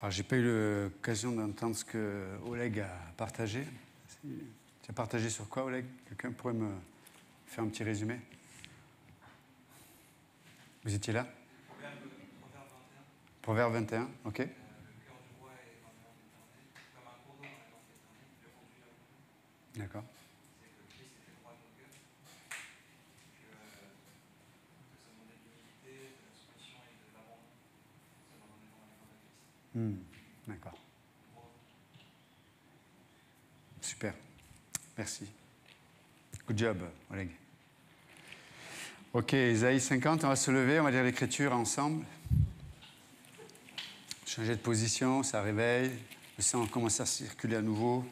Alors, j'ai pas eu l'occasion d'entendre ce que Oleg a partagé. Tu as partagé sur quoi, Oleg? Quelqu'un pourrait me faire un petit résumé? Vous étiez là? Proverbe 21, ok. Le cœur du roi est dans les mains de l'Éternel, comme un cours d'eau dans les mains de l'Éternel, il le conduit là où il veut. D'accord. C'est que Christ était le roi de nos cœurs, que ça demandait de l'humilité, de la soumission et de l'abandon. Ça doit donner dans les mains de Christ. D'accord. Super. Merci. Good job, Oleg. Ok, Isaïe 50, on va se lever, on va lire l'écriture ensemble. Changer de position, ça réveille. Le sang commence à circuler à nouveau.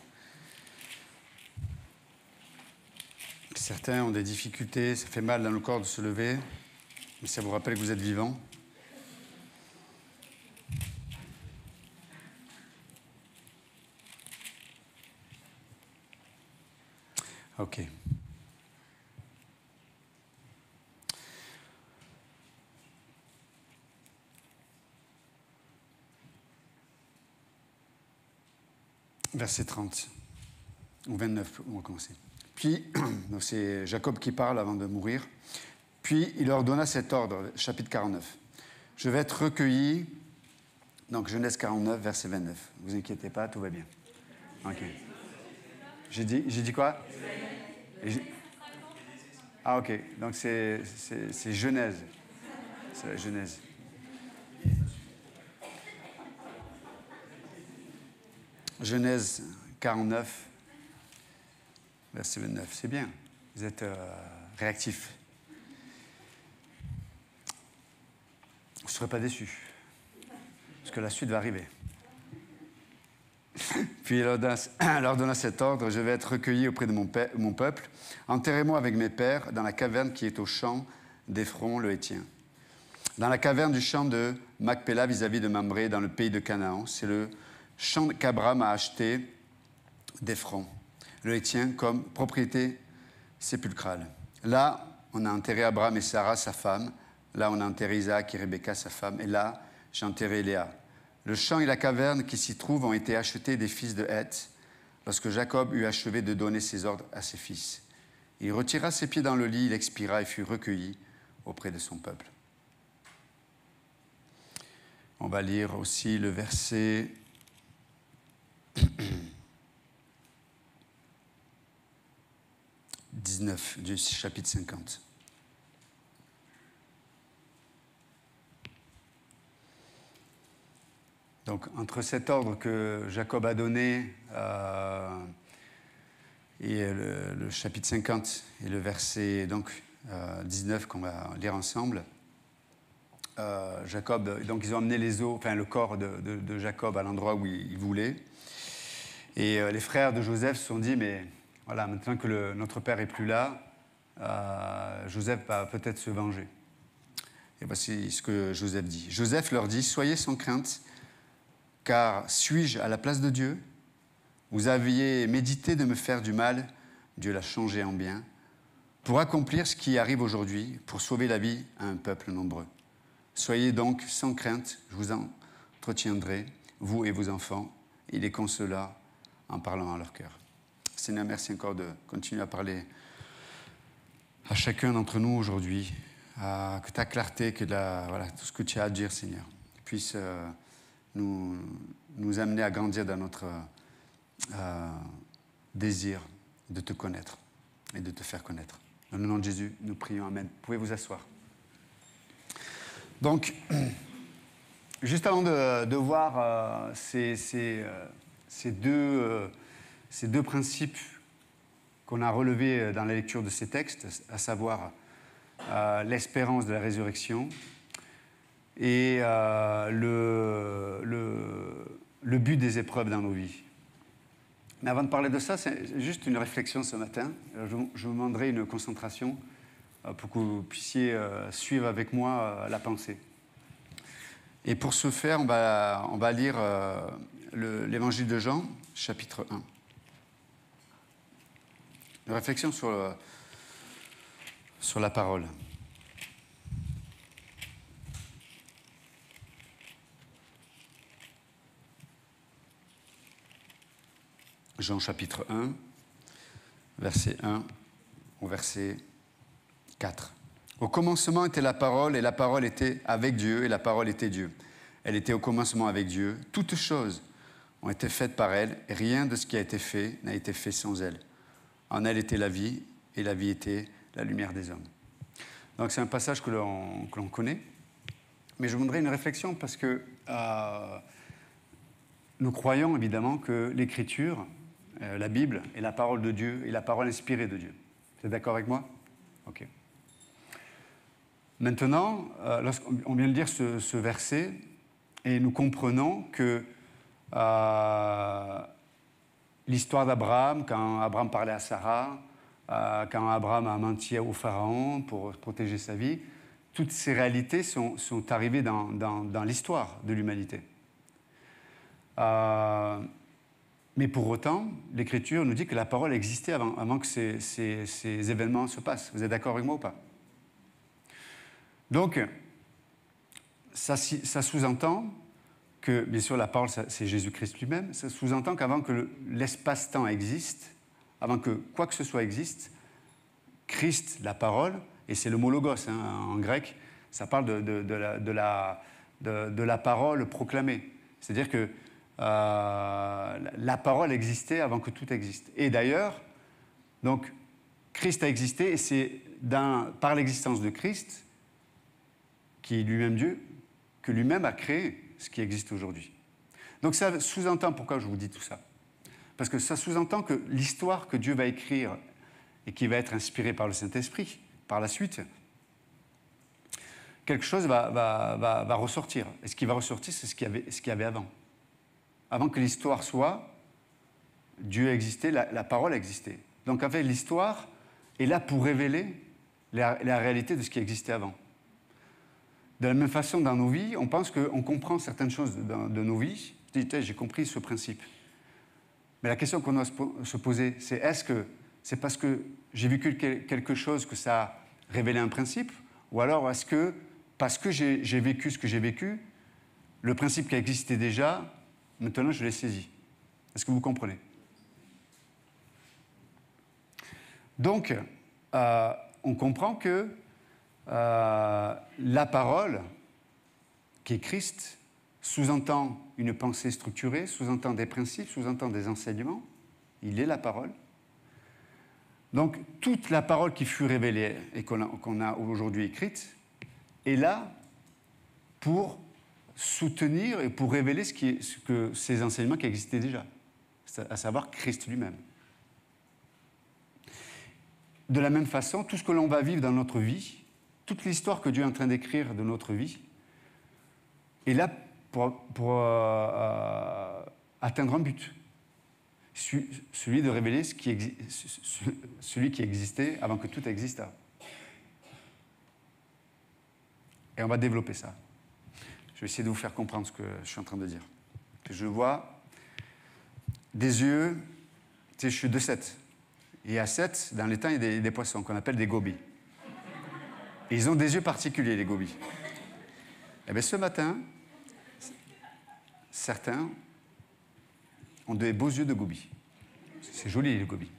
Certains ont des difficultés, ça fait mal dans le corps de se lever, mais ça vous rappelle que vous êtes vivant. Ok. Verset 30, ou 29, on va commencer. Puis, donc c'est Jacob qui parle avant de mourir. Puis, il leur donna cet ordre, chapitre 49. Je vais être recueilli, donc Genèse 49, verset 29. Ne vous inquiétez pas, tout va bien. Ok. J'ai dit quoi? Ah, ok. Donc, c'est Genèse. C'est la Genèse. Genèse 49, verset 29. C'est bien. Vous êtes réactifs. Vous ne serez pas déçus. Parce que la suite va arriver. Puis il leur donna cet ordre, je vais être recueilli auprès de mon peuple. Enterrez-moi avec mes pères dans la caverne qui est au champ d'Éphron le Héthien. Dans la caverne du champ de Macpéla vis-à-vis de Mamré, dans le pays de Canaan. C'est le champ qu'Abraham a acheté d'Éphron, le Héthien, comme propriété sépulcrale. Là, on a enterré Abraham et Sarah, sa femme. Là, on a enterré Isaac et Rebecca, sa femme. Et là, j'ai enterré Léa. Le champ et la caverne qui s'y trouvent ont été achetés des fils de Heth lorsque Jacob eut achevé de donner ses ordres à ses fils. Il retira ses pieds dans le lit, il expira et fut recueilli auprès de son peuple. On va lire aussi le verset 19 du chapitre 50. Donc, entre cet ordre que Jacob a donné et le chapitre 50 et le verset 19 qu'on va lire ensemble, Jacob, donc ils ont amené les os, enfin le corps de Jacob à l'endroit où il voulait. Et les frères de Joseph se sont dit, mais voilà, maintenant que notre père n'est plus là, Joseph va peut-être se venger. Et voici ce que Joseph dit. Joseph leur dit, soyez sans crainte, car suis-je à la place de Dieu? Vous aviez médité de me faire du mal, Dieu l'a changé en bien, pour accomplir ce qui arrive aujourd'hui, pour sauver la vie à un peuple nombreux. Soyez donc sans crainte, je vous entretiendrai, vous et vos enfants, et les consola en parlant à leur cœur. Seigneur, merci encore de continuer à parler à chacun d'entre nous aujourd'hui, que ta clarté, que tout ce que tu as à dire, Seigneur, puisse nous amener à grandir dans notre désir de te connaître et de te faire connaître. Dans le nom de Jésus, nous prions. Amen. Vous pouvez vous asseoir. Donc, juste avant de voir ces deux principes qu'on a relevés dans la lecture de ces textes, à savoir l'espérance de la résurrection et le but des épreuves dans nos vies. Mais avant de parler de ça, c'est juste une réflexion ce matin. Je vous demanderai une concentration pour que vous puissiez suivre avec moi la pensée. Et pour ce faire, on va lire l'évangile de Jean, chapitre 1. Une réflexion sur la parole. Jean chapitre 1, verset 1 au verset 4. Au commencement était la parole, et la parole était avec Dieu, et la parole était Dieu. Elle était au commencement avec Dieu. Toutes choses ont été faites par elle, et rien de ce qui a été fait n'a été fait sans elle. En elle était la vie, et la vie était la lumière des hommes. Donc c'est un passage que l'on connaît, mais je voudrais une réflexion parce que nous croyons évidemment que l'Écriture, la Bible, est la parole de Dieu et la parole inspirée de Dieu. Vous êtes d'accord avec moi? Ok. Maintenant, lorsqu'on vient de lire ce verset, et nous comprenons que l'histoire d'Abraham, quand Abraham parlait à Sarah, quand Abraham a menti au Pharaon pour protéger sa vie, toutes ces réalités sont arrivées dans l'histoire de l'humanité. Mais pour autant, l'Écriture nous dit que la parole existait avant que ces événements se passent. Vous êtes d'accord avec moi ou pas? Donc, ça sous-entend que, bien sûr, la parole, c'est Jésus-Christ lui-même, ça sous-entend qu'avant que l'espace-temps existe, avant que quoi que ce soit existe, Christ, la parole, et c'est le mot logos en grec, ça parle de la parole proclamée. C'est-à-dire que la parole existait avant que tout existe. Et d'ailleurs, donc, Christ a existé, et c'est par l'existence de Christ, qui est lui-même Dieu, que lui-même a créé ce qui existe aujourd'hui. Donc ça sous-entend, pourquoi je vous dis tout ça? Parce que ça sous-entend que l'histoire que Dieu va écrire et qui va être inspirée par le Saint-Esprit, par la suite, quelque chose va ressortir. Et ce qui va ressortir, c'est ce qu'il y avait avant. Avant que l'histoire soit, Dieu existait, la parole existait. Donc en fait, l'histoire est là pour révéler la réalité de ce qui existait avant. De la même façon, dans nos vies, on pense qu'on comprend certaines choses de nos vies. Je dis, j'ai compris ce principe. Mais la question qu'on doit se poser, c'est est-ce que c'est parce que j'ai vécu quelque chose que ça a révélé un principe? Ou alors est-ce que, parce que j'ai vécu ce que j'ai vécu, le principe qui existait déjà, maintenant je l'ai saisi? Est-ce que vous comprenez? Donc, on comprend que la parole, qui est Christ, sous-entend une pensée structurée, sous-entend des principes, sous-entend des enseignements. Il est la parole. Donc, toute la parole qui fut révélée et qu'on a aujourd'hui écrite est là pour soutenir et pour révéler ces enseignements qui existaient déjà, à savoir Christ lui-même. De la même façon, tout ce que l'on va vivre dans notre vie, toute l'histoire que Dieu est en train d'écrire de notre vie, est là pour atteindre un but. Celui de révéler celui qui existait avant que tout existât. Et on va développer ça. Je vais essayer de vous faire comprendre ce que je suis en train de dire. Je vois des yeux, tu sais, je suis de 7. Et à 7, dans les temps, il y a des poissons qu'on appelle des gobies. Et ils ont des yeux particuliers, les gobies. Eh bien, ce matin, certains ont des beaux yeux de gobies. C'est joli, les gobies.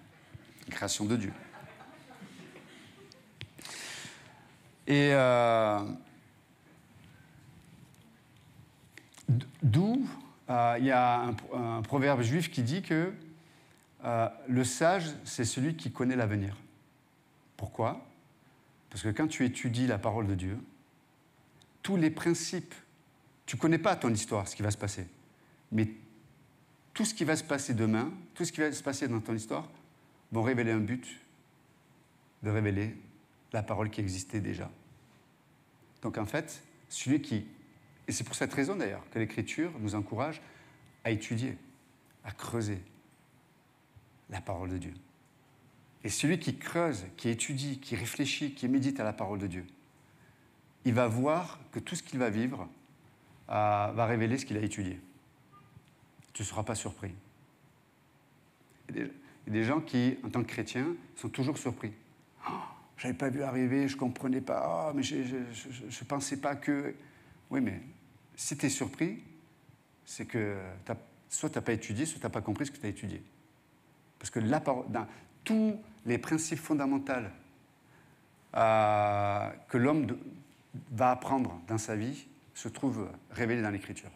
Création de Dieu. Et d'où il y a un proverbe juif qui dit que le sage, c'est celui qui connaît l'avenir. Pourquoi? Parce que quand tu étudies la parole de Dieu, tous les principes, tu ne connais pas ton histoire, ce qui va se passer, mais tout ce qui va se passer demain, tout ce qui va se passer dans ton histoire, vont révéler un but, de révéler la parole qui existait déjà. Donc en fait, celui qui... Et c'est pour cette raison d'ailleurs que l'Écriture nous encourage à étudier, à creuser la parole de Dieu. Et celui qui creuse, qui étudie, qui réfléchit, qui médite à la parole de Dieu, il va voir que tout ce qu'il va vivre va révéler ce qu'il a étudié. Tu ne seras pas surpris. Il y a des gens qui, en tant que chrétiens, sont toujours surpris. Oh, je n'avais pas vu arriver, je ne comprenais pas, oh, mais je ne pensais pas que... Oui, mais si tu es surpris, c'est que soit tu n'as pas étudié, soit tu n'as pas compris ce que tu as étudié. Parce que dans tous les principes fondamentaux que l'homme va apprendre dans sa vie se trouvent révélés dans l'Écriture.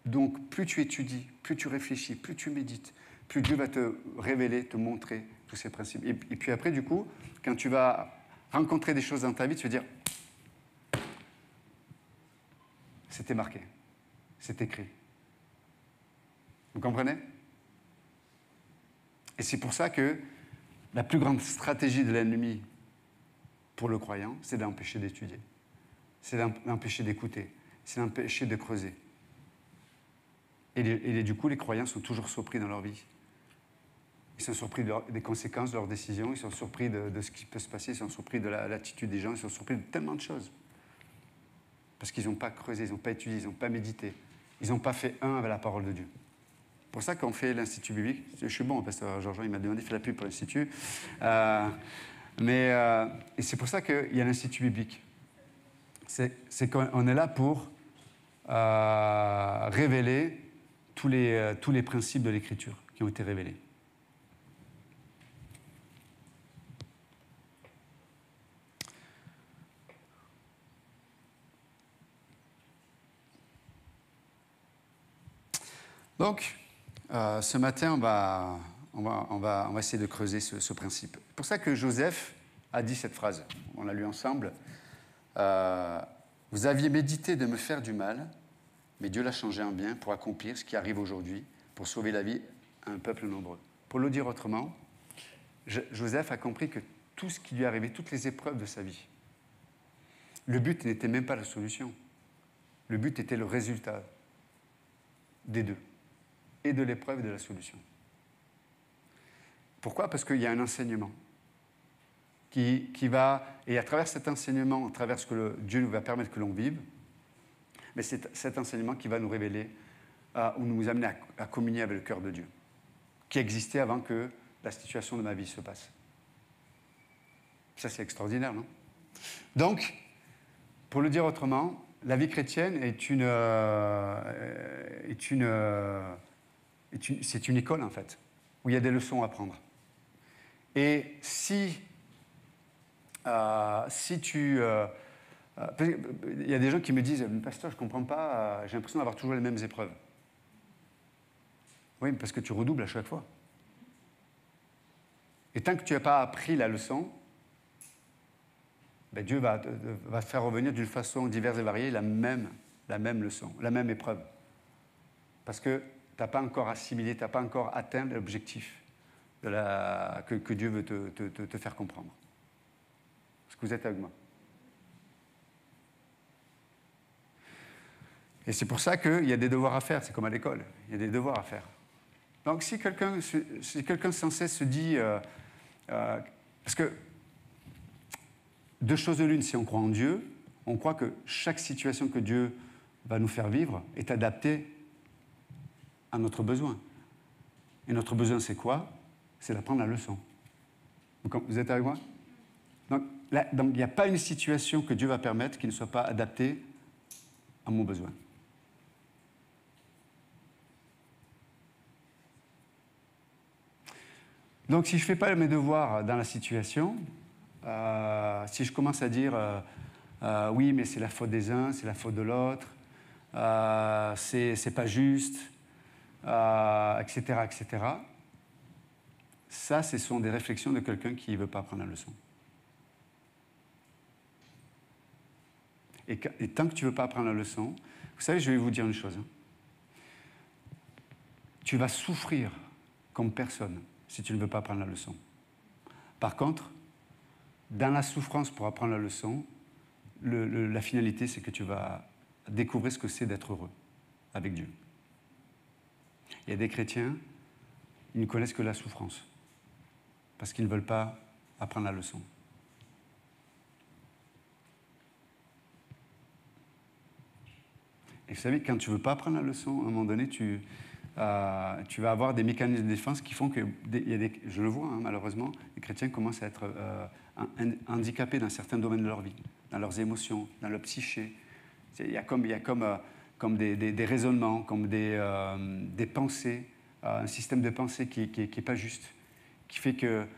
Donc, plus tu étudies, plus tu réfléchis, plus tu médites, plus Dieu va te révéler, te montrer tous ces principes. Et puis après, du coup, quand tu vas rencontrer des choses dans ta vie, tu vas dire « C'était marqué, c'est écrit ». Vous comprenez? Et c'est pour ça que la plus grande stratégie de l'ennemi pour le croyant, c'est d'empêcher d'étudier, c'est d'empêcher d'écouter, c'est d'empêcher de creuser. Et du coup, les croyants sont toujours surpris dans leur vie. Ils sont surpris des conséquences de leurs décisions, ils sont surpris de ce qui peut se passer, ils sont surpris de l'attitude des gens, ils sont surpris de tellement de choses. Parce qu'ils n'ont pas creusé, ils n'ont pas étudié, ils n'ont pas médité, ils n'ont pas fait un avec la parole de Dieu. C'est pour ça qu'on fait l'Institut biblique. Je suis bon, pasteur Jean-Jean, il m'a demandé de faire la pub pour l'Institut. Et c'est pour ça qu'il y a l'Institut biblique. C'est qu'on est là pour révéler tous les principes de l'Écriture qui ont été révélés. Donc, ce matin, on va essayer de creuser ce principe. C'est pour ça que Joseph a dit cette phrase. On l'a lu ensemble. Vous aviez médité de me faire du mal, mais Dieu l'a changé en bien pour accomplir ce qui arrive aujourd'hui, pour sauver la vie à un peuple nombreux. Pour le dire autrement, Joseph a compris que tout ce qui lui est arrivé, toutes les épreuves de sa vie, le but n'était même pas la solution. Le but était le résultat des deux, et de l'épreuve et de la solution. Pourquoi? Parce qu'il y a un enseignement qui va, et à travers cet enseignement, à travers ce que Dieu nous va permettre que l'on vive, mais c'est cet enseignement qui va nous révéler ou nous amener à communier avec le cœur de Dieu, qui existait avant que la situation de ma vie se passe. Ça, c'est extraordinaire, non? Donc, pour le dire autrement, la vie chrétienne c'est une école, en fait, où il y a des leçons à apprendre. Et si tu... il y a des gens qui me disent « Pasteur, je ne comprends pas, j'ai l'impression d'avoir toujours les mêmes épreuves. » Oui, parce que tu redoubles à chaque fois. Et tant que tu n'as pas appris la leçon, ben Dieu va te faire revenir d'une façon diverse et variée la même leçon, la même épreuve. Parce que tu n'as pas encore assimilé, tu n'as pas encore atteint l'objectif que Dieu veut te faire comprendre. Est-ce que vous êtes avec moi? Et c'est pour ça qu'il y a des devoirs à faire, c'est comme à l'école, il y a des devoirs à faire. Donc si quelqu'un sans cesse se dit... parce que deux choses de l'une, si on croit en Dieu, on croit que chaque situation que Dieu va nous faire vivre est adaptée à notre besoin. Et notre besoin, c'est quoi? C'est d'apprendre la leçon. Vous êtes avec moi? Donc, il n'y a pas une situation que Dieu va permettre qui ne soit pas adaptée à mon besoin. Donc, si je ne fais pas mes devoirs dans la situation, si je commence à dire oui, mais c'est la faute des uns, c'est la faute de l'autre, c'est pas juste, etc., etc., ça, ce sont des réflexions de quelqu'un qui ne veut pas apprendre la leçon. Et tant que tu ne veux pas apprendre la leçon, vous savez, je vais vous dire une chose. Tu vas souffrir comme personne si tu ne veux pas apprendre la leçon. Par contre, dans la souffrance pour apprendre la leçon, la finalité, c'est que tu vas découvrir ce que c'est d'être heureux avec Dieu. Il y a des chrétiens, ils ne connaissent que la souffrance, parce qu'ils ne veulent pas apprendre la leçon. Et vous savez, quand tu ne veux pas apprendre la leçon, à un moment donné, tu vas avoir des mécanismes de défense qui font que, je le vois malheureusement, les chrétiens commencent à être handicapés dans certains domaines de leur vie, dans leurs émotions, dans leur psyché. Il y a comme comme des raisonnements, comme des pensées, un système de pensée qui n'est pas juste, qui fait qu'ils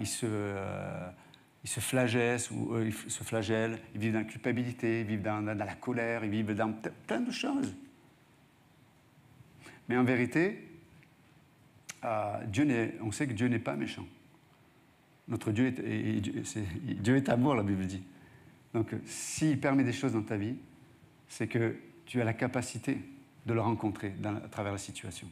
se flagellent, ils vivent dans la culpabilité, ils vivent dans la colère, ils vivent dans plein de choses. Mais en vérité, on sait que Dieu n'est pas méchant. Notre Dieu Dieu est amour, la Bible dit. Donc, s'il permet des choses dans ta vie, c'est que tu as la capacité de le rencontrer à travers la situation.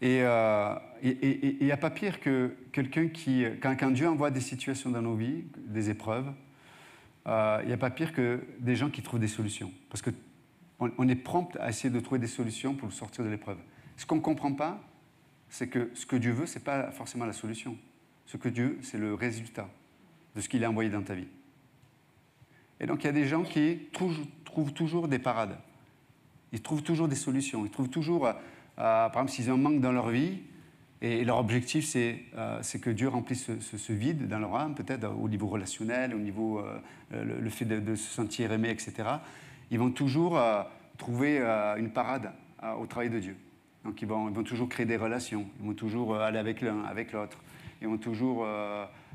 Et il n'y a pas pire que quelqu'un qui... Quand Dieu envoie des situations dans nos vies, des épreuves, il n'y a pas pire que des gens qui trouvent des solutions. Parce qu'on est prompt à essayer de trouver des solutions pour sortir de l'épreuve. Ce qu'on ne comprend pas, c'est que ce que Dieu veut, ce n'est pas forcément la solution. Ce que Dieu, c'est le résultat de ce qu'il a envoyé dans ta vie. Et donc, il y a des gens qui trouvent toujours des parades. Ils trouvent toujours des solutions. Ils trouvent toujours, par exemple, s'ils ont un manque dans leur vie, et leur objectif, c'est que Dieu remplisse ce vide dans leur âme, peut-être au niveau relationnel, au niveau le fait de se sentir aimé, etc. Ils vont toujours trouver une parade au travail de Dieu. Donc, ils vont toujours créer des relations. Ils vont toujours aller avec l'un, avec l'autre. Ils vont toujours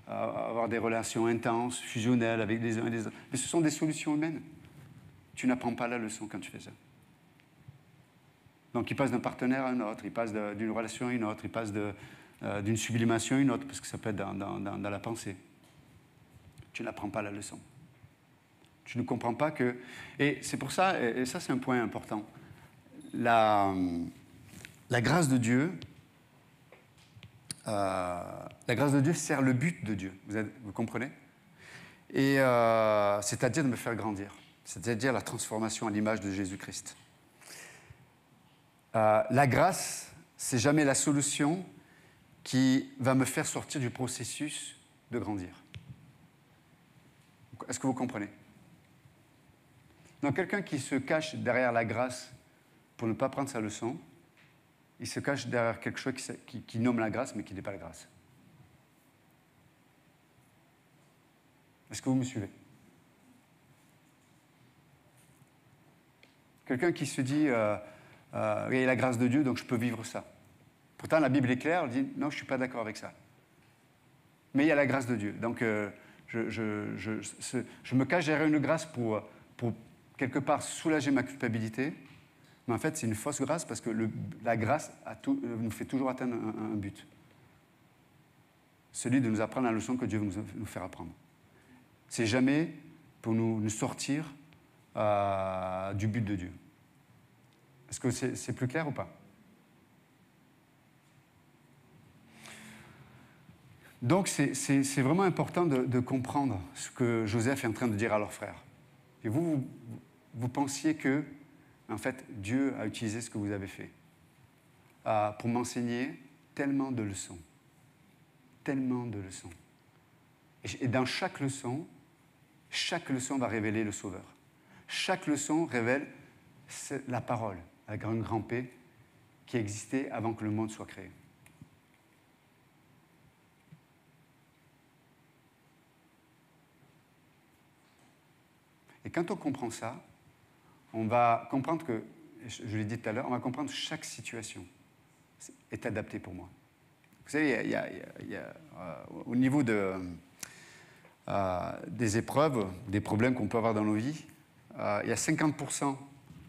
avoir des relations intenses, fusionnelles avec les uns et les autres. Mais ce sont des solutions humaines. Tu n'apprends pas la leçon quand tu fais ça. Donc, ils passent d'un partenaire à un autre, ils passent d'une relation à une autre, ils passent d'une sublimation à une autre, parce que ça peut être dans la pensée. Tu n'apprends pas la leçon. Tu ne comprends pas que... Et c'est pour ça, et ça c'est un point important, la grâce de Dieu, sert le but de Dieu. Vous comprenez? Et c'est-à-dire de me faire grandir. C'est-à-dire la transformation à l'image de Jésus-Christ. La grâce, c'est jamais la solution qui va me faire sortir du processus de grandir. Est-ce que vous comprenez? Donc, quelqu'un qui se cache derrière la grâce pour ne pas prendre sa leçon, il se cache derrière quelque chose qui nomme la grâce, mais qui n'est pas la grâce. Est-ce que vous me suivez? Quelqu'un qui se dit... il y a la grâce de Dieu, donc je peux vivre ça. Pourtant, la Bible est claire, elle dit non, je ne suis pas d'accord avec ça. Mais il y a la grâce de Dieu. Donc, je me cache derrière une grâce pour quelque part soulager ma culpabilité. Mais en fait, c'est une fausse grâce parce que la grâce nous fait toujours atteindre un but. Celui de nous apprendre la leçon que Dieu veut nous faire apprendre. C'est jamais pour nous sortir du but de Dieu. Est-ce que c'est plus clair ou pas? Donc, c'est vraiment important de comprendre ce que Joseph est en train de dire à leurs frères. Et vous pensiez que, en fait, Dieu a utilisé ce que vous avez fait pour m'enseigner tellement de leçons. Tellement de leçons. Et dans chaque leçon va révéler le Sauveur. Chaque leçon révèle la parole, la grand P, qui existait avant que le monde soit créé. Et quand on comprend ça, on va comprendre que, je l'ai dit tout à l'heure, on va comprendre que chaque situation est adaptée pour moi. Vous savez, il y a, au niveau des épreuves, des problèmes qu'on peut avoir dans nos vies, il y a 50%,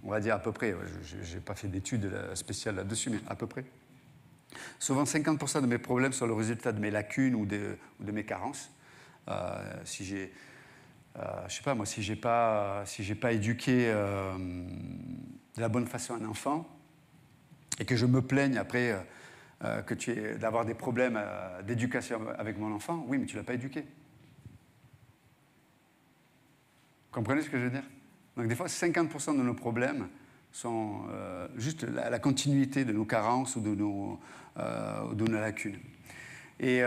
on va dire à peu près, je n'ai pas fait d'études spéciales là-dessus, mais à peu près. Souvent 50% de mes problèmes sont le résultat de mes lacunes ou de mes carences. Si j'ai, je sais pas moi, si j'ai pas éduqué de la bonne façon un enfant et que je me plaigne après d'avoir des problèmes d'éducation avec mon enfant, oui, mais tu l'as pas éduqué. Vous comprenez ce que je veux dire? Donc des fois, 50% de nos problèmes sont juste la continuité de nos carences ou de nos lacunes. Et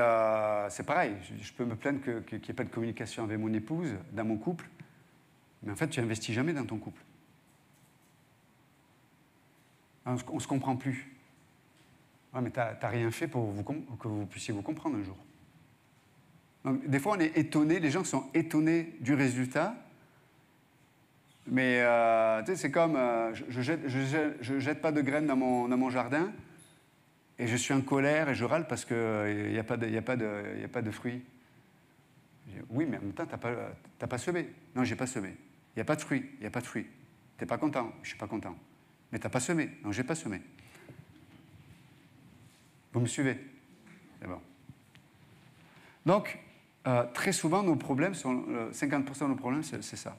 c'est pareil, je peux me plaindre qu'il n'y ait pas de communication avec mon épouse, dans mon couple, mais en fait, tu n'investis jamais dans ton couple. On ne se comprend plus. Ouais, mais tu n'as rien fait pour que vous puissiez vous comprendre un jour. Donc, des fois, on est étonné, les gens sont étonnés du résultat, mais tu sais, c'est comme je jette pas de graines dans mon jardin, et je suis en colère et je râle parce qu'il n'y a pas de fruits. Oui, mais en même temps, t'as pas semé. Non, j'ai pas semé. Il n'y a pas de fruits, il n'y a pas de fruits. T'es pas content, je suis pas content. Mais t'as pas semé. Non, j'ai pas semé. Vous me suivez? C'est bon. Donc, très souvent, nos problèmes sont 50% de nos problèmes, c'est ça.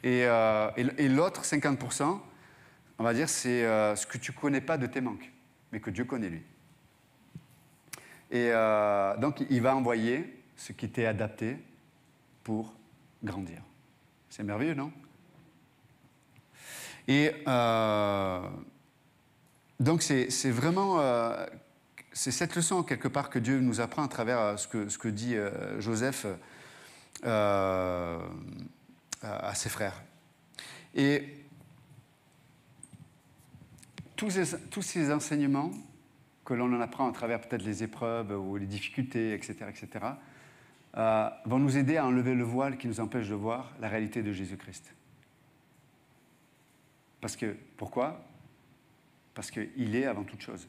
Et l'autre 50%, on va dire, c'est ce que tu ne connais pas de tes manques, mais que Dieu connaît lui. Et donc, il va envoyer ce qui t'est adapté pour grandir. C'est merveilleux, non? Et donc, c'est vraiment... c'est cette leçon, quelque part, que Dieu nous apprend à travers ce que dit Joseph à ses frères. Et tous ces enseignements que l'on en apprend à travers peut-être les épreuves ou les difficultés, etc., vont nous aider à enlever le voile qui nous empêche de voir la réalité de Jésus-Christ. Pourquoi? Parce qu'il est avant toute chose.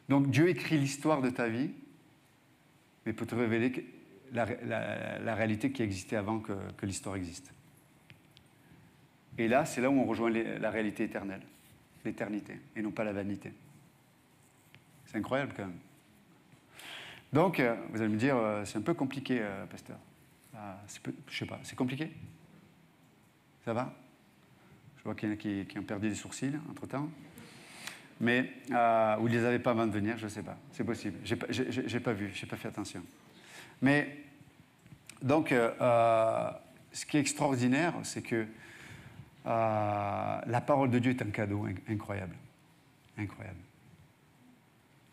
Donc Dieu écrit l'histoire de ta vie, mais peut te révéler la réalité qui existait avant que l'histoire existe. Et là, c'est là où on rejoint la réalité éternelle, l'éternité, et non pas la vanité. C'est incroyable quand même. Donc, vous allez me dire, c'est un peu compliqué, pasteur. Je sais pas, c'est compliqué? Ça va? Je vois qu'il y en a qui ont perdu des sourcils entre-temps. Mais, ou ils ne les avaient pas avant de venir, je ne sais pas. C'est possible. J'ai pas vu, je n'ai pas fait attention. Mais, donc, ce qui est extraordinaire, c'est que la parole de Dieu est un cadeau incroyable. Incroyable.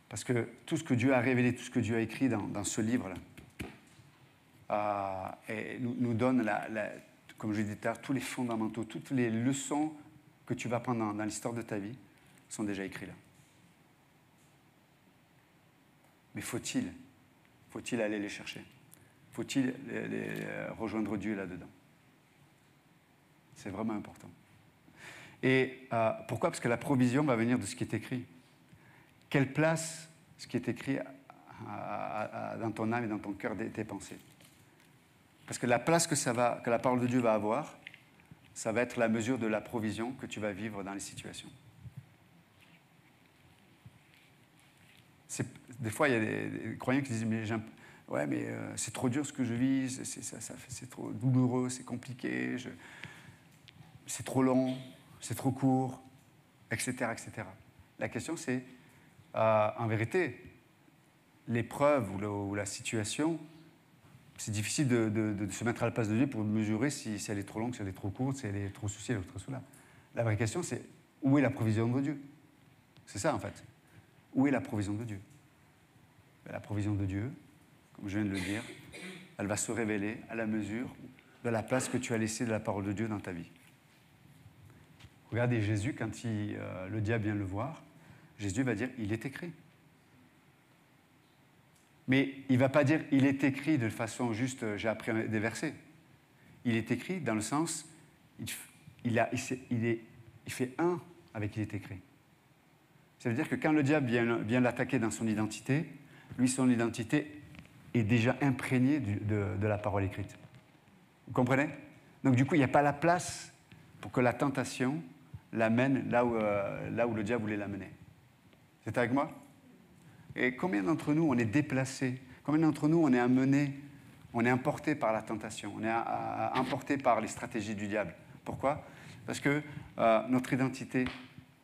Parce que tout ce que Dieu a révélé, tout ce que Dieu a écrit dans ce livre-là, nous donne, comme je l'ai dit tout à l'heure, tous les fondamentaux, toutes les leçons que tu vas prendre dans l'histoire de ta vie sont déjà écrits là. Mais faut-il aller les chercher? Faut-il rejoindre Dieu là-dedans? C'est vraiment important. Et pourquoi? Parce que la provision va venir de ce qui est écrit. Quelle place ce qui est écrit dans ton âme et dans ton cœur, tes pensées? Parce que la place que la parole de Dieu va avoir, ça va être la mesure de la provision que tu vas vivre dans les situations. Des fois, il y a des croyants qui disent mais c'est trop dur ce que je vis, c'est trop douloureux, c'est compliqué, c'est trop long, c'est trop court, etc., etc. La question, c'est, en vérité, l'épreuve ou la situation, c'est difficile de se mettre à la place de Dieu pour mesurer si elle est trop longue, si elle est trop courte, si elle est trop ceci, elle est trop cela. La vraie question, c'est où est la provision de Dieu? C'est ça, en fait. Où est la provision de Dieu? La provision de Dieu, comme je viens de le dire, elle va se révéler à la mesure de la place que tu as laissée de la parole de Dieu dans ta vie. Regardez Jésus, quand le diable vient le voir, Jésus va dire « il est écrit ». Mais il ne va pas dire « il est écrit » de façon juste « j'ai appris des versets ». Il est écrit dans le sens, il fait un avec « il est écrit ». Ça veut dire que quand le diable vient l'attaquer dans son identité, lui, son identité est déjà imprégnée de la parole écrite. Vous comprenez? Donc du coup, il n'y a pas la place pour que la tentation l'amène là où le diable voulait l'amener. Vous êtes avec moi? Et combien d'entre nous, on est déplacés? Combien d'entre nous, on est amenés, on est emportés par la tentation, on est emportés par les stratégies du diable? Pourquoi? Parce que notre identité,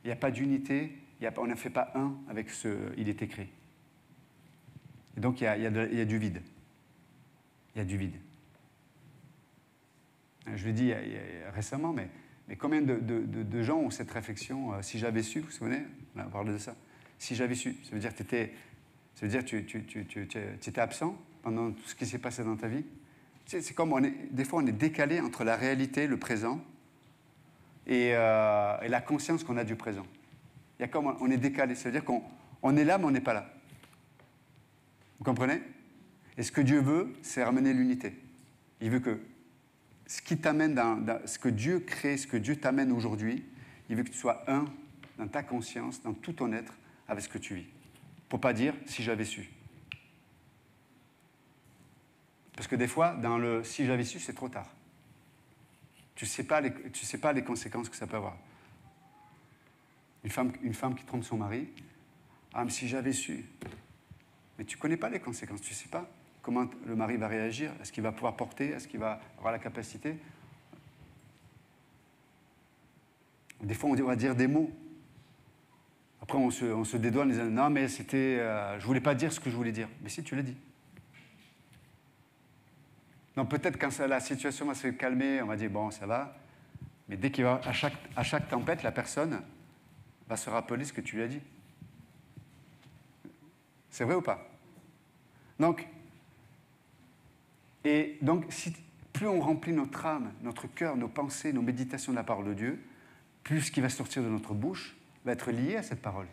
il n'y a pas d'unité, on ne fait pas un avec il est écrit. Et donc, il y a du vide. Il y a du vide. Je l'ai dit récemment, mais combien de gens ont cette réflexion? Si j'avais su, vous vous souvenez, on a parlé de ça. Si j'avais su, ça veut dire que tu étais absent pendant tout ce qui s'est passé dans ta vie. C'est comme des fois on est décalé entre la réalité, le présent, et la conscience qu'on a du présent. Il y a comme on est décalé, ça veut dire qu'on est là, mais on n'est pas là. Vous comprenez? Et ce que Dieu veut, c'est ramener l'unité. Il veut que ce qui t'amène dans ce que Dieu crée, ce que Dieu t'amène aujourd'hui, il veut que tu sois un dans ta conscience, dans tout ton être, avec ce que tu vis. Pour ne pas dire « si j'avais su ». Parce que des fois, dans le « si j'avais su », c'est trop tard. Tu ne sais pas les conséquences que ça peut avoir. Une femme qui trompe son mari, « ah, mais si j'avais su ». Mais tu ne connais pas les conséquences, tu ne sais pas comment le mari va réagir, est-ce qu'il va pouvoir porter, est-ce qu'il va avoir la capacité. Des fois, on va dire des mots. Après, on se dédouane en disant « non, mais c'était, je ne voulais pas dire ce que je voulais dire ». Mais si, tu l'as dit. Donc peut-être quand la situation va se calmer, on va dire « bon, ça va ». Mais dès qu'il va, à chaque tempête, la personne va se rappeler ce que tu lui as dit. C'est vrai ou pas? Donc, plus on remplit notre âme, notre cœur, nos pensées, nos méditations de la parole de Dieu, plus ce qui va sortir de notre bouche va être lié à cette parole.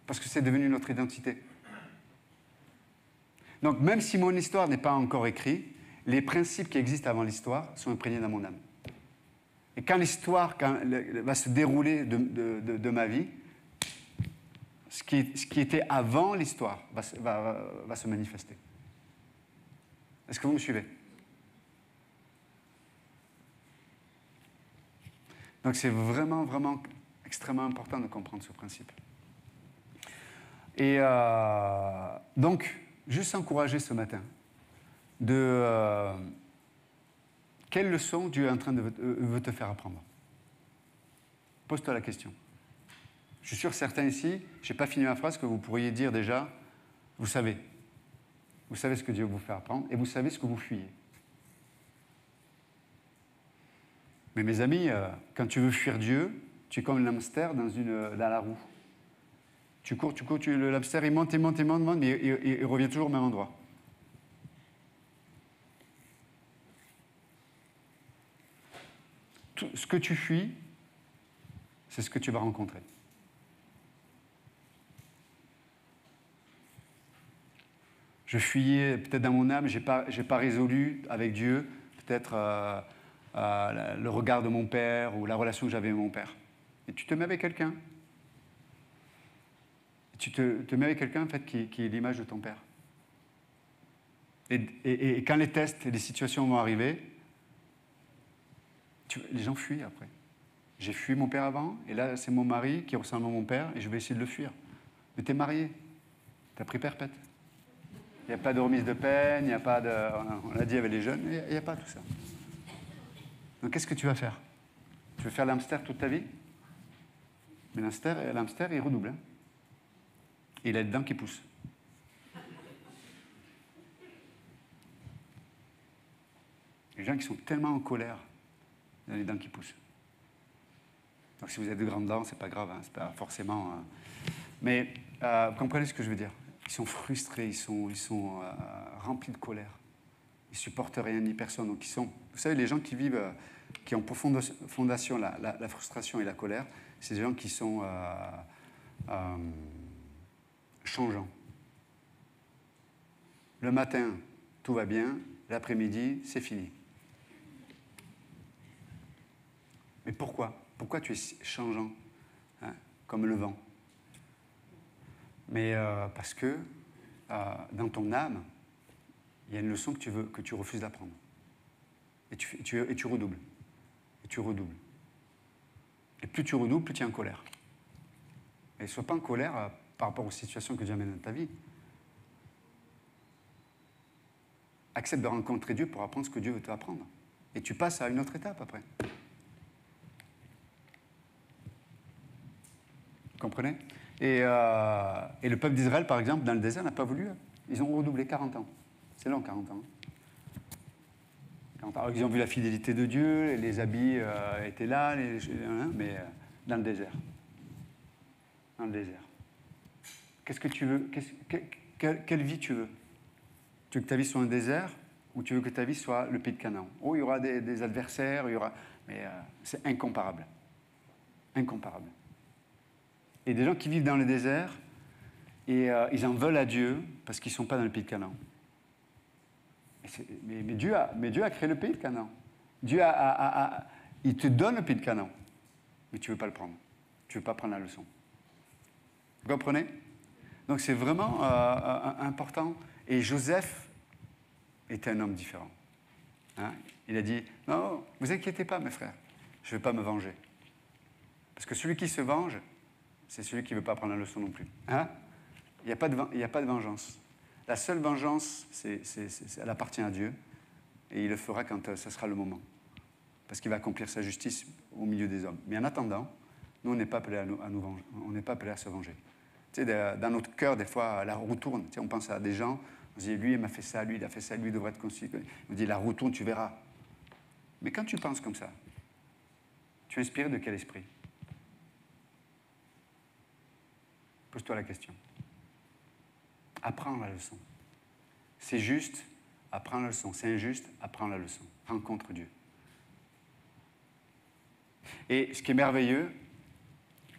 Parce que c'est devenu notre identité. Donc, même si mon histoire n'est pas encore écrite, les principes qui existent avant l'histoire sont imprégnés dans mon âme. Et quand l'histoire va se dérouler de ma vie, ce qui était avant l'histoire va se manifester. Est-ce que vous me suivez? Donc c'est vraiment, vraiment extrêmement important de comprendre ce principe. Et donc, juste encourager ce matin quelle leçon Dieu est en train veut te faire apprendre. Pose-toi la question. Je suis sûr que certains ici, je n'ai pas fini ma phrase, que vous pourriez dire déjà, vous savez ce que Dieu veut vous faire apprendre et vous savez ce que vous fuyez. Mais mes amis, quand tu veux fuir Dieu, tu es comme un hamster dans la roue. Tu cours, le hamster il monte, mais il revient toujours au même endroit. Tout ce que tu fuis, c'est ce que tu vas rencontrer. Je fuyais peut-être dans mon âme, je n'ai pas résolu avec Dieu, peut-être le regard de mon père ou la relation que j'avais avec mon père. Et tu te mets avec quelqu'un. Tu te mets avec quelqu'un en fait, qui est l'image de ton père. Et quand les tests et les situations vont arriver, les gens fuient après. J'ai fui mon père avant, et là c'est mon mari qui ressemble à mon père, et je vais essayer de le fuir. Mais t'es marié, t'as pris perpète. Il n'y a pas de remise de peine, il n'y a pas de... On l'a dit avec les jeunes, il n'y a pas tout ça. Donc qu'est-ce que tu vas faire? Tu veux faire l'hamster toute ta vie? Mais l'hamster, il redouble. Hein. Et il a les dents qui poussent. Les gens qui sont tellement en colère, il y a les dents qui poussent. Donc si vous avez de grandes dents, c'est pas grave, hein, c'est pas forcément... Mais vous comprenez ce que je veux dire? Ils sont frustrés, ils sont remplis de colère. Ils ne supportent rien ni personne. Donc vous savez, les gens qui vivent, qui ont pour fondation la frustration et la colère, c'est des gens qui sont changeants. Le matin, tout va bien. L'après-midi, c'est fini. Mais pourquoi? Pourquoi tu es changeant, hein, comme le vent? Mais parce que dans ton âme, il y a une leçon que tu refuses d'apprendre. Et tu redoubles. Et tu redoubles. Et plus tu redoubles, plus tu es en colère. Et ne sois pas en colère par rapport aux situations que Dieu amène dans ta vie. Accepte de rencontrer Dieu pour apprendre ce que Dieu veut t'apprendre. Et tu passes à une autre étape après. Vous comprenez? Et le peuple d'Israël, par exemple, dans le désert, n'a pas voulu. Ils ont redoublé 40 ans. C'est long, 40 ans. 40 ans. Alors, ils ont vu la fidélité de Dieu, les habits étaient là, mais dans le désert. Dans le désert. Qu'est-ce que tu veux? Quelle vie tu veux? Tu veux que ta vie soit un désert ou tu veux que ta vie soit le pays de Canaan? Oh, il y aura des adversaires, mais c'est incomparable. Incomparable. Et des gens qui vivent dans le désert, Et ils en veulent à Dieu parce qu'ils ne sont pas dans le pays de Canaan. Mais Dieu a créé le pays de Canaan. Dieu il te donne le pays de Canaan, mais tu ne veux pas le prendre. Tu ne veux pas prendre la leçon. Vous comprenez? Donc c'est vraiment important. Et Joseph était un homme différent. Hein? Il a dit, non, vous inquiétez pas, mes frères, je ne vais pas me venger. Parce que celui qui se venge, c'est celui qui ne veut pas prendre la leçon non plus. Hein? Il n'y a pas de vengeance. La seule vengeance, elle appartient à Dieu, et il le fera quand ce sera le moment. Parce qu'il va accomplir sa justice au milieu des hommes. Mais en attendant, nous, on n'est pas appelés à nous venger. On n'est pas appelés à se venger. Tu sais, dans notre cœur, des fois, la roue tourne. Tu sais, on pense à des gens, on se dit, lui, il m'a fait ça, lui, il a fait ça, lui, il devrait être considéré. On dit, la roue tourne, tu verras. Mais quand tu penses comme ça, tu es inspiré de quel esprit? Pose-toi la question. Apprends la leçon. C'est juste, apprends la leçon. C'est injuste, apprends la leçon. Rencontre Dieu. Et ce qui est merveilleux,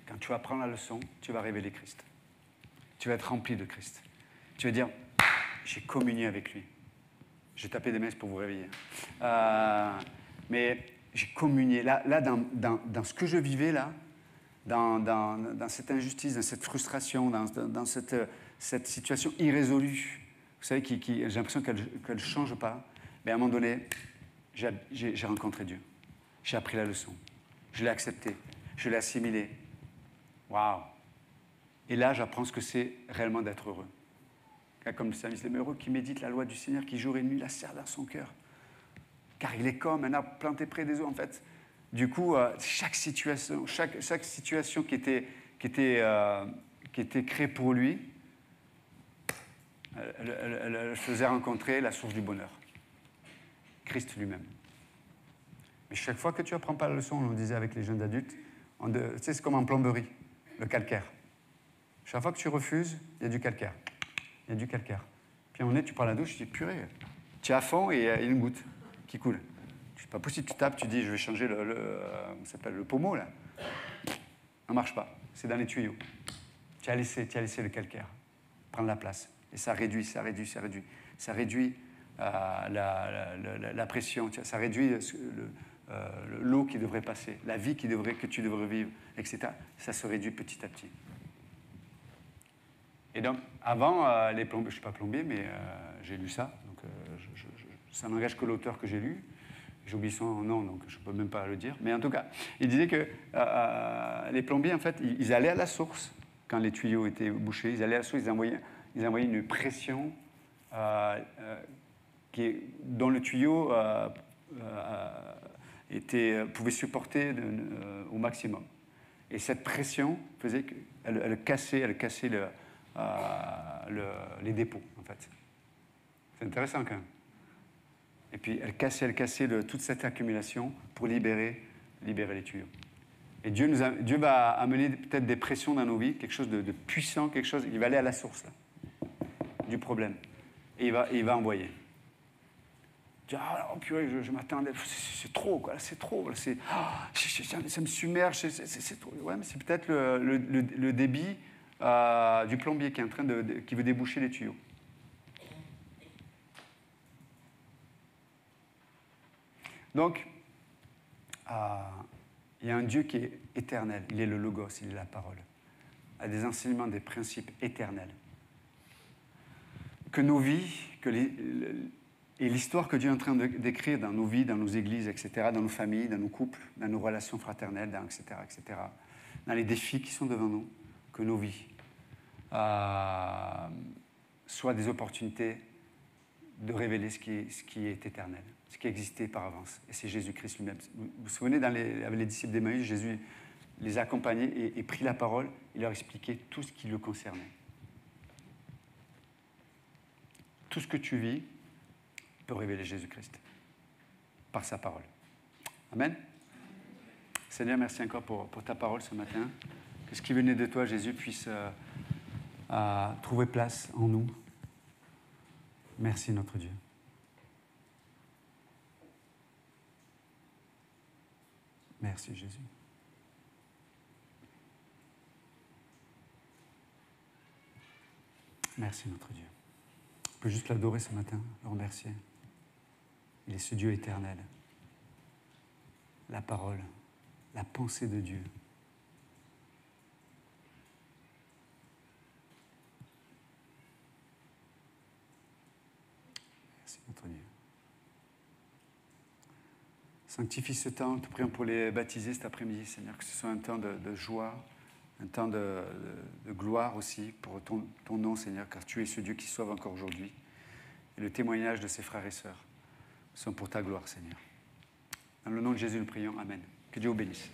quand tu apprends la leçon, tu vas révéler Christ. Tu vas être rempli de Christ. Tu vas dire, j'ai communié avec lui. J'ai tapé des mains pour vous réveiller. Mais j'ai communié. Là dans ce que je vivais, là, dans cette injustice, dans cette frustration, dans cette situation irrésolue, vous savez, j'ai l'impression qu'elle ne change pas, mais à un moment donné, j'ai rencontré Dieu. J'ai appris la leçon. Je l'ai accepté. Je l'ai assimilé. Waouh! Et là, j'apprends ce que c'est réellement d'être heureux. Comme le psalmiste, les heureux qui méditent la loi du Seigneur, qui jour et nuit la serre dans son cœur. Car il est comme un arbre planté près des eaux, en fait. Du coup, chaque situation qui était créée pour lui, elle faisait rencontrer la source du bonheur. Christ lui-même. Mais chaque fois que tu n'apprends pas la leçon, on le disait avec les jeunes adultes, tu sais, c'est comme en plomberie, le calcaire. Chaque fois que tu refuses, il y a du calcaire. Il y a du calcaire. Puis on est, tu prends la douche, tu dis purée, tu es à fond et il y a une goutte qui coule. C'est pas possible, tu tapes, tu dis je vais changer ça s'appelle le pommeau là. Ça ne marche pas, c'est dans les tuyaux. Tu as laissé le calcaire prendre la place. Et ça réduit la pression, ça réduit l'eau qui devrait passer, la vie que tu devrais vivre, etc. Ça se réduit petit à petit. Et donc, avant, les plombiers, je ne suis pas plombier, mais j'ai lu ça, donc ça n'engage que l'auteur que j'ai lu. J'ai oublié son nom, donc je ne peux même pas le dire. Mais en tout cas, il disait que les plombiers, en fait, ils allaient à la source, quand les tuyaux étaient bouchés, ils allaient à la source, ils envoyaient une pression dont le tuyau pouvait supporter au maximum. Et cette pression faisait qu'elle cassait les dépôts, en fait. C'est intéressant, quand même. Et puis, elle cassait toute cette accumulation pour libérer les tuyaux. Et Dieu va amener peut-être des pressions dans nos vies, quelque chose de puissant, il va aller à la source, là, du problème. Et il va envoyer. Tu dis, oh purée, je m'attendais, c'est trop, quoi, c'est trop, ça me submerge, c'est trop. Ouais, mais c'est peut-être le débit du plombier qui veut déboucher les tuyaux. Donc, il y a un Dieu qui est éternel, il est le Logos, il est la parole, a des enseignements, des principes éternels. Que nos vies, et l'histoire que Dieu est en train d'écrire dans nos vies, dans nos églises, etc., dans nos familles, dans nos couples, dans nos relations fraternelles, etc., dans les défis qui sont devant nous, que nos vies soient des opportunités de révéler ce qui est éternel, ce qui existait par avance. Et c'est Jésus-Christ lui-même. Vous vous souvenez, avec les disciples d'Emmaüs, Jésus les a accompagnés et prit la parole, il leur expliquait tout ce qui le concernait. Tout ce que tu vis peut révéler Jésus-Christ par sa parole. Amen. Seigneur, merci encore pour ta parole ce matin. Que ce qui venait de toi, Jésus, puisse trouver place en nous. Merci, notre Dieu. Merci, Jésus. Merci notre Dieu. On peut juste l'adorer ce matin, le remercier. Il est ce Dieu éternel. La parole, la pensée de Dieu. Merci notre Dieu. Sanctifie ce temps, te prions pour les baptisés cet après-midi, Seigneur, que ce soit un temps de joie, un temps de gloire aussi pour ton nom, Seigneur, car tu es ce Dieu qui sauve encore aujourd'hui. Et le témoignage de ses frères et sœurs sont pour ta gloire, Seigneur. Dans le nom de Jésus, nous prions. Amen. Que Dieu vous bénisse.